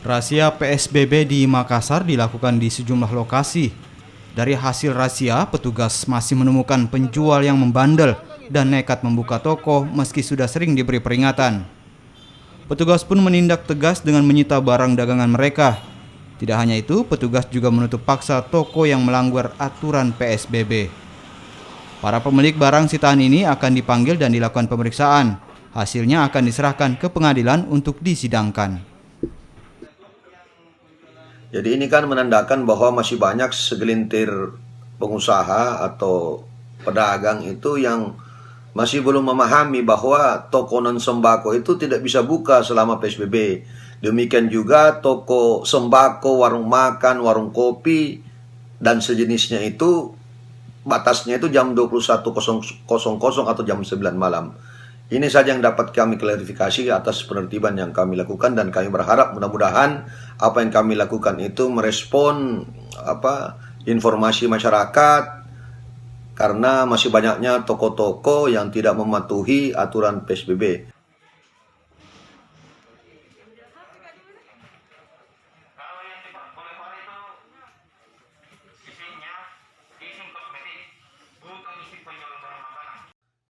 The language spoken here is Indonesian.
Razia PSBB di Makassar dilakukan di sejumlah lokasi. Dari hasil razia, petugas masih menemukan penjual yang membandel dan nekat membuka toko meski sudah sering diberi peringatan. Petugas pun menindak tegas dengan menyita barang dagangan mereka. Tidak hanya itu, petugas juga menutup paksa toko yang melanggar aturan PSBB. Para pemilik barang sitaan ini akan dipanggil dan dilakukan pemeriksaan. Hasilnya akan diserahkan ke pengadilan untuk disidangkan. Jadi ini kan menandakan bahwa masih banyak segelintir pengusaha atau pedagang itu yang masih belum memahami bahwa toko non sembako itu tidak bisa buka selama PSBB. Demikian juga toko sembako, warung makan, warung kopi, dan sejenisnya itu batasnya itu jam 21.00 atau jam 9 malam. Ini saja yang dapat kami klarifikasi atas penertiban yang kami lakukan, dan kami berharap mudah-mudahan apa yang kami lakukan itu merespon informasi masyarakat, karena masih banyaknya toko-toko yang tidak mematuhi aturan PSBB.